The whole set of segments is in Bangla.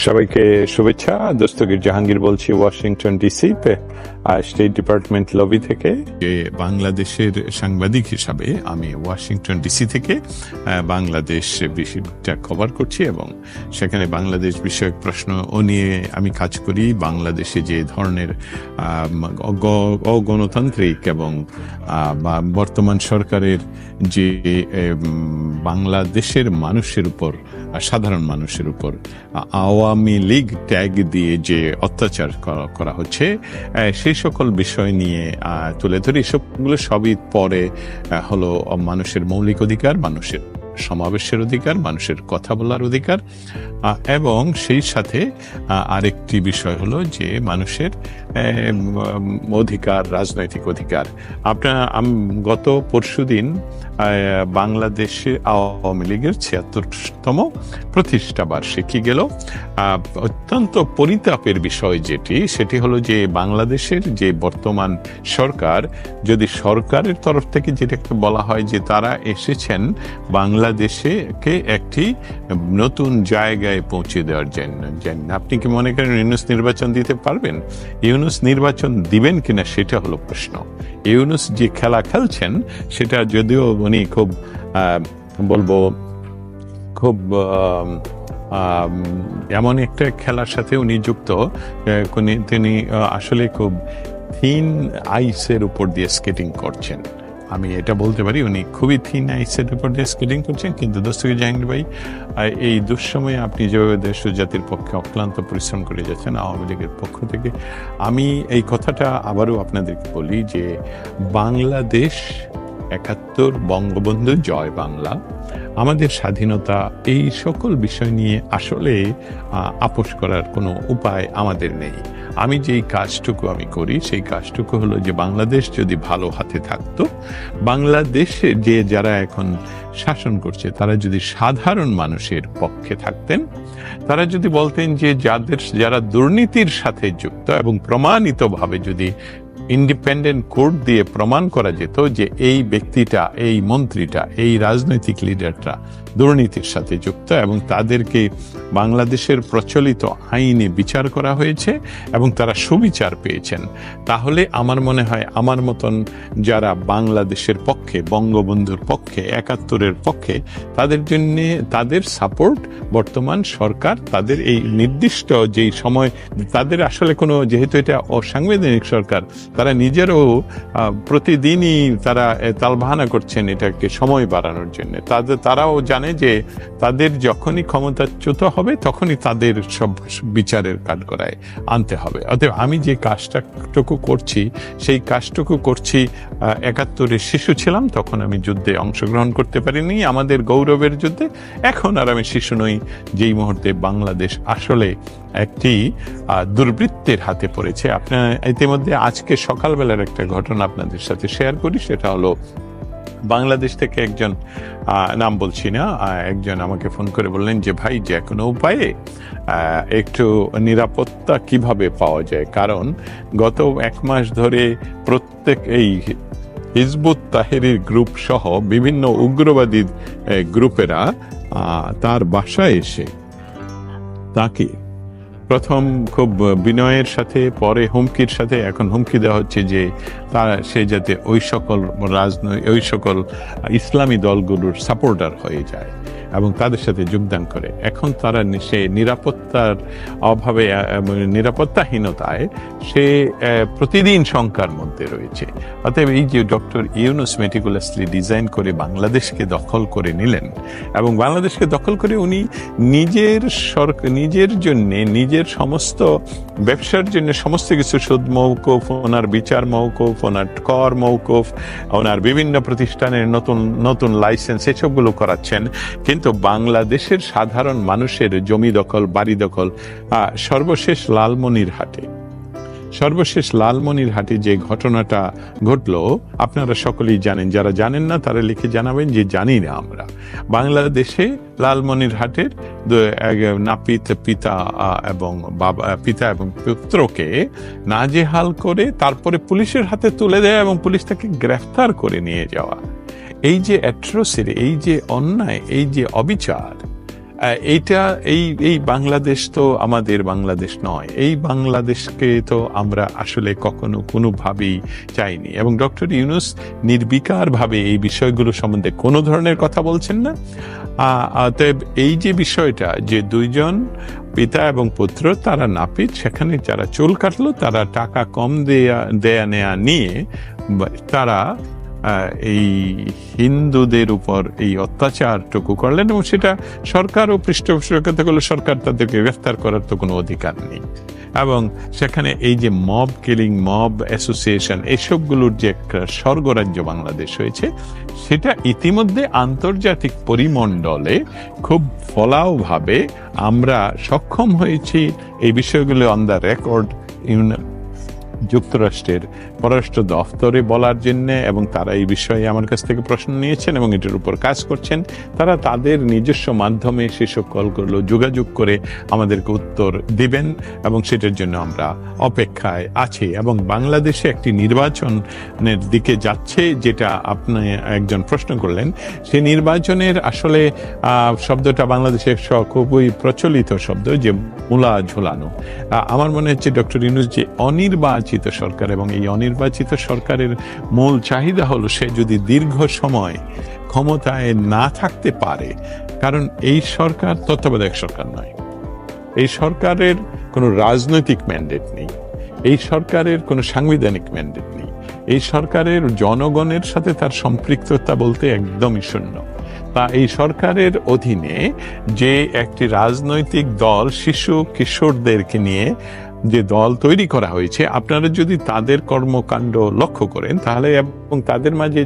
সবাইকে শুভেচ্ছা। দস্তগীর জাহাঙ্গীর বলছি Washington DC state department lobby থেকে। বাংলাদেশের সাংবাদিক হিসাবে আমি ওয়াশিংটন ডিসি থেকে বাংলাদেশ বিষয়টা কভার করছি এবং সেখানে বাংলাদেশ বিষয়ক প্রশ্ন নিয়ে আমি কাজ করি। বাংলাদেশে যে ধরনের অগণতান্ত্রিক এবং বর্তমান সরকারের যে বাংলাদেশের মানুষের উপর, সাধারণ মানুষের উপর আওয়ামী লীগ ট্যাগ দিয়ে যে অত্যাচার করা হচ্ছে, সেই সকল বিষয় নিয়ে তুলে ধরি। সবগুলো সবই পরে হলো মানুষের মৌলিক অধিকার, মানুষের সমাবেশের অধিকার, মানুষের কথা বলার অধিকার, এবং সেই সাথে আরেকটি বিষয় হলো যে মানুষের অধিকার, রাজনৈতিক অধিকার। গত পরশুদিন বাংলাদেশে আওয়ামী লীগের ৭৬তম প্রতিষ্ঠা বার্ষিকী গেল। অত্যন্ত পরিতাপের বিষয় সেটি হলো যে বাংলাদেশের যে বর্তমান সরকার, যদি সরকারের তরফ থেকে যেটাকে বলা হয় যে তারা এসেছেন বাংলাদেশকে একটি নতুন জায়গায় পৌঁছে দেওয়ার জন্য। আপনি কি মনে করেন ইউনূস নির্বাচন দিতে পারবেন? ইউনূস নির্বাচন দিবেন কিনা সেটা হলো প্রশ্ন। ইউনূস যে খেলা খেলছেন সেটা যদিও উনি খুব এমন একটা খেলার সাথে উনি যুক্ত, তিনি আসলে খুব থিন আইসের উপর দিয়ে স্কেটিং করছেন। আমি এটা বলতে পারি উনি খুবই থিন আইসের উপর দিয়ে স্কেটিং করছেন। কিন্তু দস্তগীর জাহাঙ্গীর ভাই, এই দুঃসময়ে আপনি যেভাবে দেশ ও জাতির পক্ষে অক্লান্ত পরিশ্রম করে যাচ্ছেন আওয়ামী লীগের পক্ষ থেকে, আমি এই কথাটা আবারও আপনাদেরকে বলি যে বাংলাদেশ ৭১, বঙ্গবন্ধু জয় বাংলা, আমাদের স্বাধীনতা, এই সকল বিষয় নিয়ে আসলে আপোষ করার কোনো উপায় আমাদের নেই। আমি যেই কাজটুকু আমি করি সেই কাজটুকু হলো যে বাংলাদেশ যদি ভালো হাতে থাকতো, বাংলাদেশে যে যারা এখন শাসন করছে তারা যদি সাধারণ মানুষের পক্ষে থাকতেন, তারা যদি বলতেন যে যারা দুর্নীতির সাথে যুক্ত এবং প্রমাণিতভাবে যদি ইন্ডিপেন্ডেন্ট কোর্ট দিয়ে প্রমাণ করা যেত যে এই ব্যক্তিটা, এই মন্ত্রীটা, এই রাজনৈতিক লিডারটা দুর্নীতির সাথে যুক্ত এবং তাদেরকে বাংলাদেশের প্রচলিত আইনে বিচার করা হয়েছে এবং তারা সুবিচার পেয়েছেন, তাহলে আমার মনে হয় আমার মতন যারা বাংলাদেশের পক্ষে, বঙ্গবন্ধুর পক্ষে, ৭১-এর পক্ষে, তাদের জন্য তাদের সাপোর্ট বর্তমান সরকার, তাদের এই নির্দিষ্ট যেই সময়, তাদের আসলে কোনো, যেহেতু এটা অসাংবিধানিক সরকার, তারা নিজেরও প্রতিদিনই তারা তালবাহানা করছেন এটাকে সময় বাড়ানোর জন্য। তারাও জানে যে তাদের যখনই ক্ষমতাচ্যুত হবে তখনই তাদের সব বিচারের কাঠগড়ায় আনতে হবে। অতএব আমি যে কাজটুকু করছি সেই কাজটুকু করছি। ৭১-এর শিশু ছিলাম, তখন আমি যুদ্ধে অংশগ্রহণ করতে পারিনি, আমাদের গৌরবের যুদ্ধে। এখন আর আমি শিশু নই, যেই মুহূর্তে বাংলাদেশ আসলে একটি দুর্বৃত্তের হাতে পড়েছে। আপনার ইতিমধ্যে আজকে সকালবেলার একটা ঘটনা আপনাদের সাথে শেয়ার করি। সেটা হলো বাংলাদেশ থেকে একজন, নাম বলছি না, একজন আমাকে ফোন করে বললেন যে ভাই, যে কোনো উপায়ে একটু নিরাপত্তা কিভাবে পাওয়া যায়, কারণ গত ১ মাস ধরে প্রত্যেক এই হিজবুত তাহরির গ্রুপ সহ বিভিন্ন উগ্রবাদী গ্রুপেরা তার বাসায় এসে তাকে প্রথম খুব বিনয়ের সাথে, পরে হুমকির সাথে, এখন হুমকি দেওয়া হচ্ছে যে সে যাতে ওই সকল ইসলামী দলগুলোর সাপোর্টার হয়ে যায় এবং তাদের সাথে যোগদান করে। এখন তারা সে নিরাপত্তার অভাবে, নিরাপত্তাহীনতায় সে প্রতিদিন শঙ্কার মধ্যে রয়েছে। অতএব এই যে ডক্টর ইউনূস মেটিকুলাসলি ডিজাইন করে বাংলাদেশকে দখল করে নিলেন এবং বাংলাদেশকে দখল করে উনি নিজের জন্যে, নিজের সমস্ত ব্যবসার জন্য সমস্ত কিছু, সুদ মওকুফ, ওনার বিচার মওকুফ, ওনার কর মওকুফ, ওনার বিভিন্ন প্রতিষ্ঠানের নতুন লাইসেন্স, এসবগুলো করাচ্ছেন। কিন্তু বাংলাদেশের সাধারণ মানুষের জমি দখল, বাড়ি দখল, সর্বশেষ লালমনিরহাটে যে ঘটনাটা ঘটলো আপনারা সকলেই জানেন। যারা জানেন না তারা লিখে জানাবেন যে জানি না আমরা। বাংলাদেশে লালমনিরহাটের নাপিত পিতা এবং পুত্রকে নাজেহাল করে তারপরে পুলিশের হাতে তুলে দেয় এবং পুলিশ তাকে গ্রেফতার করে নিয়ে যাওয়া, এই যে অ্যাট্রোসিটি, এই যে অন্যায়, এই যে অবিচার, এইটা এই এই বাংলাদেশ তো আমাদের বাংলাদেশ নয়। এই বাংলাদেশকে তো আমরা আসলে কখনো কোনোভাবেই চাইনি, এবং ডক্টর ইউনূস নির্বিকারভাবে এই বিষয়গুলো সম্বন্ধে কোনো ধরনের কথা বলছেন না। অতএব এই যে বিষয়টা যে দুইজন পিতা এবং পুত্র তারা নাপিত, সেখানে যারা চুল কাটলো তারা টাকা কম দেয়া নেয়া নিয়ে তারা এই হিন্দুদের উপর এই অত্যাচারটুকু করলেন, এবং সেটা সরকারও পৃষ্ঠপোষকতা করলে সরকার তাদেরকে গ্রেফতার করার তো কোনো অধিকার নেই। এবং সেখানে এই যে মব কিলিং, মব অ্যাসোসিয়েশন, এসবগুলোর যে একটা স্বর্গরাজ্য বাংলাদেশ হয়েছে, সেটা ইতিমধ্যে আন্তর্জাতিক পরিমণ্ডলে খুব ফলাওভাবে আমরা সক্ষম হয়েছি এই বিষয়গুলো অন দ্য রেকর্ড যুক্তরাষ্ট্রের পররাষ্ট্র দফতরে বলার জন্য, এবং তারা এই বিষয়ে আমার কাছ থেকে প্রশ্ন নিয়েছেন এবং এটার উপর কাজ করছেন। তারা তাদের নিজস্ব মাধ্যমে সেসব কলগুলো যোগাযোগ করে আমাদেরকে উত্তর দিবেন, এবং সেটার জন্য আমরা অপেক্ষায় আছি। এবং বাংলাদেশে একটি নির্বাচনের দিকে যাচ্ছে, যেটা আপনি একজন প্রশ্ন করলেন। সেই নির্বাচনের আসলে শব্দটা বাংলাদেশে খুবই প্রচলিত শব্দ, যে মূলা ঝোলানো। আমার মনে হচ্ছে ডক্টর ইউনূস যে অনির্বাচিত সরকার, এবং এই অনির্বাচিত সরকারের মূল চাহিদা হলো সে যদি দীর্ঘ সময় ক্ষমতায় না থাকতে পারে, কারণ এই সরকার তত্ত্বাবধায়ক সরকার নয়, এই সরকারের কোনো রাজনৈতিক ম্যান্ডেট নেই, এই সরকারের কোনো সাংবিধানিক ম্যান্ডেট নেই, এই সরকারের জনগণের সাথে তার সম্পৃক্ততা বলতে একদমই শূন্য। তা এই সরকারের অধীনে যে একটি রাজনৈতিক দল শিশু কিশোরদেরকে নিয়ে যে দল তৈরি করা হয়েছে, আপনারা যদি তাদের কর্মকাণ্ড লক্ষ্য করেন তাহলে, এবং তাদের মাঝে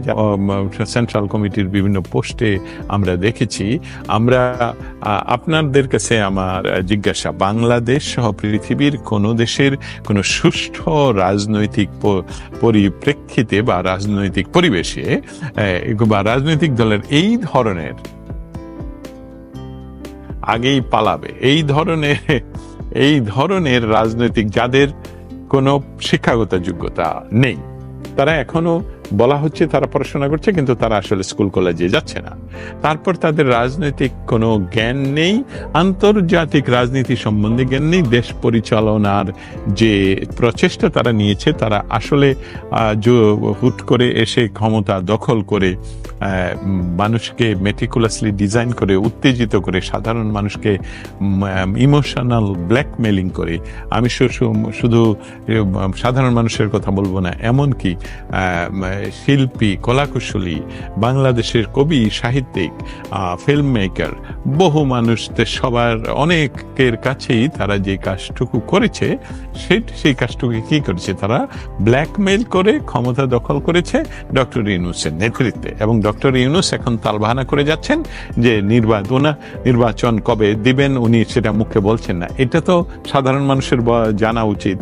সেন্ট্রাল কমিটির বিভিন্ন পোস্টে আমরা দেখেছি, আমরা আপনাদের কাছে আমার জিজ্ঞাসা, বাংলাদেশ সহ পৃথিবীর কোনো দেশের কোনো সুষ্ঠু রাজনৈতিক পরিপ্রেক্ষিতে বা রাজনৈতিক পরিবেশে বা রাজনৈতিক দলের আগেই পালাবে এই ধরনের রাজনৈতিক, যাদের কোনো শিক্ষাগত যোগ্যতা নেই, তারা এখনো বলা হচ্ছে তারা পড়াশোনা করছে, কিন্তু তারা আসলে স্কুল কলেজে যাচ্ছে না। তারপর তাদের রাজনৈতিক কোনো জ্ঞান নেই, আন্তর্জাতিক রাজনীতি সম্বন্ধে জ্ঞান নেই, দেশ পরিচালনার যে প্রচেষ্টা তারা নিয়েছে, তারা আসলে হুট করে এসে ক্ষমতা দখল করে মানুষকে মেটিকুলাসলি ডিজাইন করে, উত্তেজিত করে, সাধারণ মানুষকে ইমোশনাল ব্ল্যাকমেলিং করে, আমি শুধু সাধারণ মানুষের কথা বলবো না, এমনকি শিল্পী, কলাকুশলী, বাংলাদেশের কবি, সাহিত্যিক, ফিল্ম মেকার, বহু মানুষদের সবার অনেকের কাছেই তারা যে কাজটুকু করেছে, সেই কাজটুকু কি করেছে, তারা ব্ল্যাকমেইল করে ক্ষমতা দখল করেছে ডক্টর ইউনূসের নেতৃত্বে। এবং ডক্টর ইউনূস এখন তালবাহানা করে যাচ্ছেন যে নির্বাচন কবে দিবেন, উনি সেটা মুখে বলছেন না। এটা তো সাধারণ মানুষের জানা উচিত,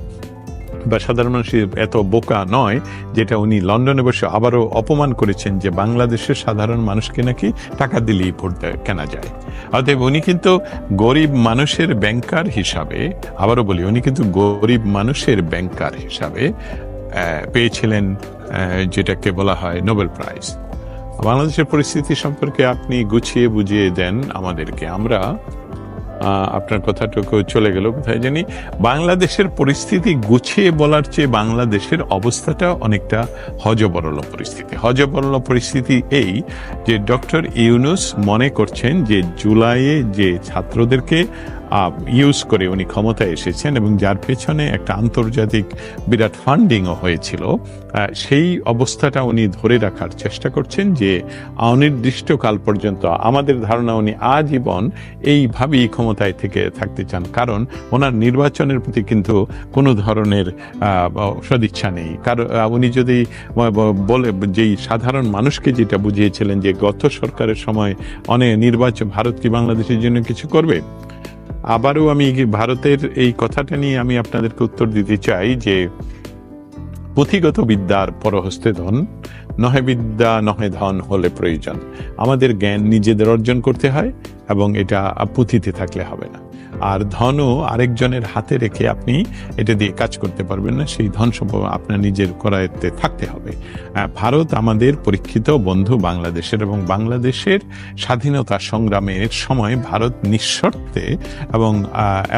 বা সাধারণ মানুষ এত বোকা নয় যেটা উনি লন্ডনে বসে আবারও অপমান করেছেন যে বাংলাদেশের সাধারণ মানুষকে নাকি টাকা দিলেই ভোট কেনা যায়। অতএব উনি কিন্তু গরিব মানুষের ব্যাংকার হিসাবে, আবারও বলি, উনি কিন্তু গরিব মানুষের ব্যাংকার হিসাবে পেয়েছিলেন যেটাকে বলা হয় নোবেল প্রাইজ। বাংলাদেশের পরিস্থিতি সম্পর্কে আপনি গুছিয়ে বুঝিয়ে দেন আমাদেরকে। আমরা আপনার কথাটুকু চলে গেল কোথায় জানি। বাংলাদেশের পরিস্থিতি গুছিয়ে বলার চেয়ে বাংলাদেশের অবস্থাটা অনেকটা হযবরল পরিস্থিতি এই যে ডক্টর ইউনূস মনে করছেন যে জুলাইয়ে যে ছাত্রদেরকে ইউজ করে উনি ক্ষমতায় এসেছেন, এবং যার পেছনে একটা আন্তর্জাতিক বিরাট ফান্ডিংও হয়েছিল, সেই অবস্থাটা উনি ধরে রাখার চেষ্টা করছেন যে অনির্দিষ্টকাল পর্যন্ত। আমাদের ধারণা উনি আজীবন এইভাবেই ক্ষমতায় থাকতে চান, কারণ ওনার নির্বাচনের প্রতি কিন্তু কোনো ধরনের সদিচ্ছা নেই। কারণ উনি যদি বলে, যেই সাধারণ মানুষকে যেটা বুঝিয়েছিলেন যে গত সরকারের সময় অনেক নির্বাচন, ভারত কি বাংলাদেশের জন্য কিছু করবে, আবারও আমি ভারতের এই কথাটা নিয়ে আমি আপনাদেরকে উত্তর দিতে চাই যে পুঁথিগত বিদ্যার পরহস্তে ধন, নহে বিদ্যা নহে ধন হলে প্রয়োজন। আমাদের জ্ঞান নিজেদের অর্জন করতে হয়, এবং এটা পুঁথিতে থাকলে হবে না। আর ধনও আরেকজনের হাতে রেখে আপনি এটা দিয়ে কাজ করতে পারবেন না, সেই ধন সম্পদ আপনার নিজের করায়ত্তে থাকতে হবে। ভারত আমাদের পরীক্ষিত বন্ধু বাংলাদেশের, এবং বাংলাদেশের স্বাধীনতা সংগ্রামের সময় ভারত নিঃশর্তে এবং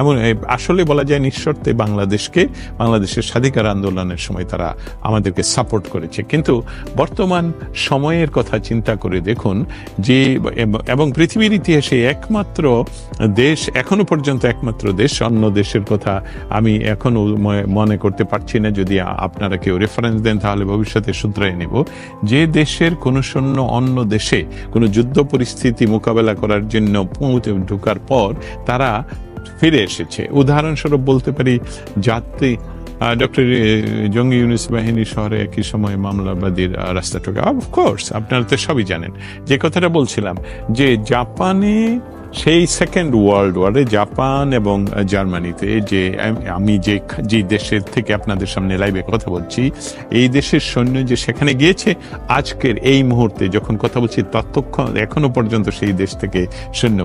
এমন আসলে বলা যায় নিঃশর্তে বাংলাদেশের স্বাধিকার আন্দোলনের সময় তারা আমাদেরকে সাপোর্ট করেছে। কিন্তু বর্তমান সময়ের কথা চিন্তা করে দেখুন যে, এবং পৃথিবীর ইতিহাসে একমাত্র দেশ, এখনো পর্যন্ত একমাত্র দেশ, অন্য দেশের কথা আমি এখনো মনে করতে পারছি না, যদি আপনারা কেউ রেফারেন্স দেন তাহলে ভবিষ্যতে শুধরাই নেব, যে দেশের কোনো সৈন্য অন্য দেশে কোনো যুদ্ধ পরিস্থিতি মোকাবেলা করার জন্য ঢোকার পর তারা ফিরে এসেছে। উদাহরণস্বরূপ বলতে পারি ডক্টর জঙ্গি ইউনুস বাহিনী শহরে একই সময় মামলাবাদীর রাস্তা ঠোকা। অফকোর্স আপনারা তো সবই জানেন যে কথাটা বলছিলাম, যে জাপানে সেই সেকেন্ড ওয়ার্ল্ড ওয়ারে জাপান এবং জার্মানিতে যে আমি যে দেশের থেকে আপনাদের সামনে লাইভে কথা বলছি, এই দেশের সৈন্য যে সেখানে গিয়েছে, আজকের এই মুহূর্তে যখন কথা বলছি ততক্ষণ এখনো পর্যন্ত সেই দেশ থেকে সৈন্য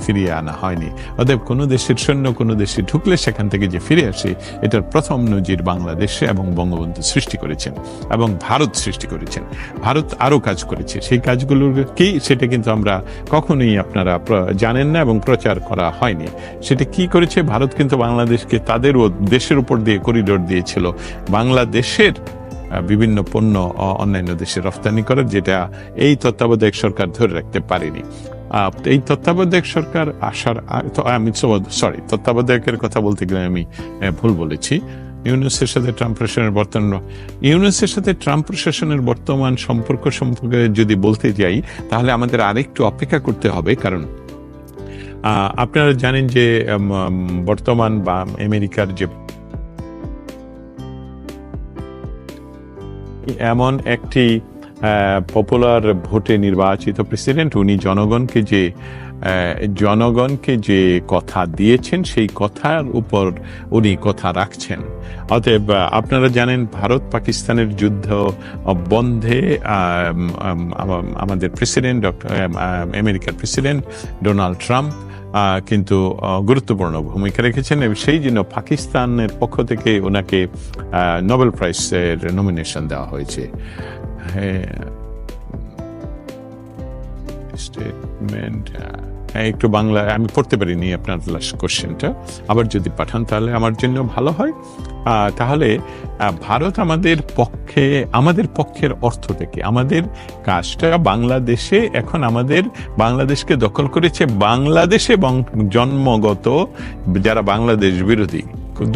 ফিরিয়ে আনা হয়নি। অতএব কোনো দেশের সৈন্য কোনো দেশে ঢুকলে সেখান থেকে যে ফিরে আসে, এটার প্রথম নজির বাংলাদেশে এবং বঙ্গবন্ধু সৃষ্টি করেছেন এবং ভারত সৃষ্টি করেছেন। ভারত আরও কাজ করেছে, সেই কাজগুলোর কি সেটা কিন্তু আমরা কখনোই আপনারা জানেন না এবং প্রচার করা হয়নি। সেটা কি করেছে, ভারত কিন্তু বাংলাদেশকে তাদের দেশের উপর দিয়ে করিডোর দিয়েছিল বাংলাদেশের বিভিন্ন পণ্য অন্যান্য দেশে রফতানি করার, যেটা এই তত্ত্বাবধায়ক সরকার ধরে রাখতে পারেনি। এই তত্ত্বাবধায়ক সরকার আসার তত্ত্বাবধায়কের কথা বলতে গেলে আমি ভুল বলেছি। ইউনুসের সাথে ট্রাম্প প্রশাসনের বর্তমান সম্পর্কে যদি বলতে যাই, তাহলে আমাদের আরেকটু অপেক্ষা করতে হবে। কারণ আপনারা জানেন যে বর্তমান বা আমেরিকার যে এমন একটি পপুলার ভোটে নির্বাচিত প্রেসিডেন্ট, উনি জনগণকে যে কথা দিয়েছেন সেই কথার উপর উনি কথা রাখছেন। অতএব আপনারা জানেন ভারত পাকিস্তানের যুদ্ধ বন্ধে আমাদের প্রেসিডেন্ট আমেরিকার প্রেসিডেন্ট ডোনাল্ড ট্রাম্প কিন্তু গুরুত্বপূর্ণ ভূমিকা রেখেছেন, এবং সেই জন্য পাকিস্তানের পক্ষ থেকে ওনাকে নোবেল প্রাইজের নমিনেশন দেওয়া হয়েছে। স্টেটমেন্ট একটু বাংলা আমি পড়তে পারিনি আপনার লাস্ট কোশ্চেনটা, আবার যদি পাঠান তাহলে আমার জন্য ভালো হয়। তাহলে ভারত আমাদের পক্ষের অর্থ থেকে আমাদের কাজটা বাংলাদেশে, এখন আমাদের বাংলাদেশকে দখল করেছে বাংলাদেশে জন্মগত যারা বাংলাদেশ বিরোধী।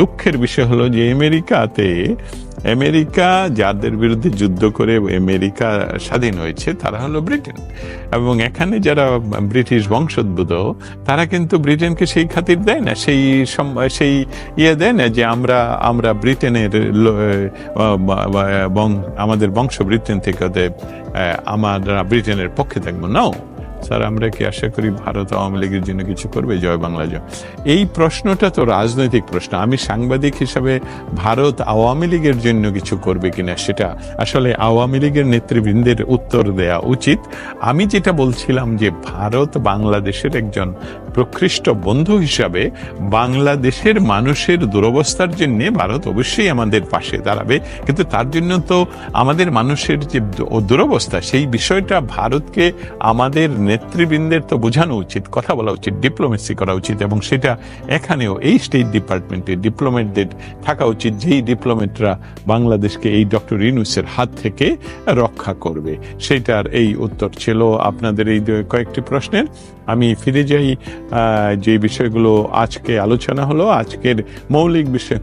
দুঃখের বিষয় হলো যে আমেরিকা যাদের বিরুদ্ধে যুদ্ধ করে আমেরিকা স্বাধীন হয়েছে তারা হলো ব্রিটেন, এবং এখানে যারা ব্রিটিশ বংশোদ্ভূত তারা কিন্তু ব্রিটেনকে সেই খাতির দেয় না, সেই দেয় না যে আমরা ব্রিটেনের আমাদের বংশ ব্রিটেন থেকে, আমরা ব্রিটেনের পক্ষে থাকবো। নাও স্যার, আমরা কি আশা করি ভারত আওয়ামী লীগের জন্য কিছু করবে? জয় বাংলা জয়। এই প্রশ্নটা তো রাজনৈতিক প্রশ্ন। আমি সাংবাদিক হিসাবে ভারত আওয়ামী লীগের জন্য কিছু করবে কিনা সেটা আসলে আওয়ামী লীগের নেতৃবৃন্দের উত্তর দেয়া উচিত। আমি যেটা বলছিলাম যে ভারত বাংলাদেশের একজন প্রকৃষ্ট বন্ধু হিসাবে বাংলাদেশের মানুষের দুরবস্থার জন্য ভারত অবশ্যই আমাদের পাশে দাঁড়াবে, কিন্তু তার জন্য তো আমাদের মানুষের যে দুরবস্থা সেই বিষয়টা ভারতকে আমাদের নেতৃবৃন্দের তো বোঝানো উচিত, কথা বলা উচিত, ডিপ্লোমেসি করা উচিত, এবং সেটা এখানেও এই স্টেট ডিপার্টমেন্টে ডিপ্লোমেটদের থাকা উচিত, যেই ডিপ্লোমেটরা বাংলাদেশকে এই ডক্টর ইউনূসের হাত থেকে রক্ষা করবে। সেটার এই উত্তর ছিল আপনাদের এই কয়েকটি প্রশ্নের। আমি ফিরে যাই যে বিষয়গুলো আজকে আলোচনা হলো, আজকের মৌলিক বিষয়।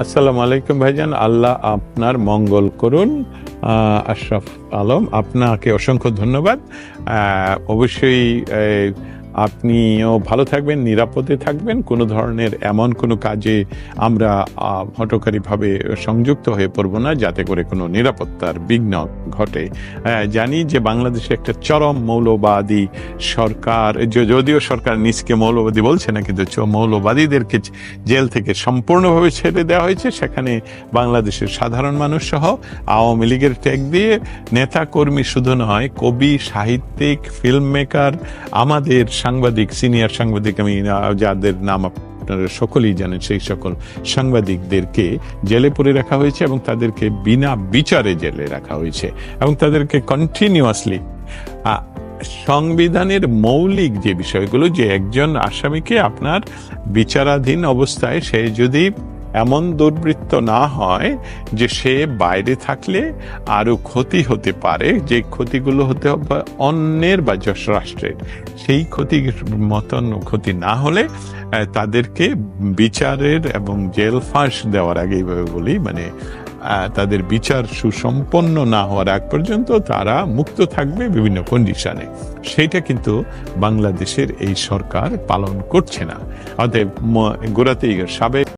আসসালামু আলাইকুম ভাইজান, আল্লাহ আপনার মঙ্গল করুন। আশরাফ আলম, আপনাকে অসংখ্য ধন্যবাদ। অবশ্যই আপনিও ভালো থাকবেন, নিরাপদে থাকবেন, কোনো ধরনের এমন কোনো কাজে আমরা হঠকারীভাবে সংযুক্ত হয়ে পড়ব না যাতে করে কোনো নিরাপত্তার বিঘ্ন ঘটে। জানি যে বাংলাদেশে একটা চরম মৌলবাদী সরকার, যদিও সরকার নিজকে মৌলবাদী বলছে না, কিন্তু মৌলবাদীদেরকে জেল থেকে সম্পূর্ণভাবে ছেড়ে দেওয়া হয়েছে। সেখানে বাংলাদেশের সাধারণ মানুষ সহ আওয়ামী লীগের ট্যাগ দিয়ে নেতা কর্মী শুধু নয়, কবি, সাহিত্যিক, ফিল্ম মেকার, আমাদের সাংবাদিক, সিনিয়র সাংবাদিক, আমি যাদের নাম আপনারা সকলেই জানেন, সেই সকল সাংবাদিকদেরকে জেলে পুরে রাখা হয়েছে এবং তাদেরকে বিনা বিচারে জেলে রাখা হয়েছে এবং তাদেরকে কন্টিনিউয়াসলি সংবিধানের মৌলিক যে বিষয়গুলো, যে একজন আসামিকে আপনার বিচারাধীন অবস্থায় সে যদি এমন দুর্বৃত্ত না হয় যে সে বাইরে থাকলে আরো ক্ষতি হতে পারে, যে ক্ষতিগুলো হতে হবে অন্যের বা যশরাষ্ট্রের, সেই ক্ষতির মতন ক্ষতি না হলে তাদেরকে বিচারের এবং জেল ফাঁস দেওয়ার আগে, এইভাবে বলি, মানে তাদের বিচার সুসম্পন্ন না হওয়ার আগ পর্যন্ত তারা মুক্ত থাকবে বিভিন্ন কন্ডিশনে। সেইটা কিন্তু বাংলাদেশের এই সরকার পালন করছে না। অতএব গোড়াতেই সাবেক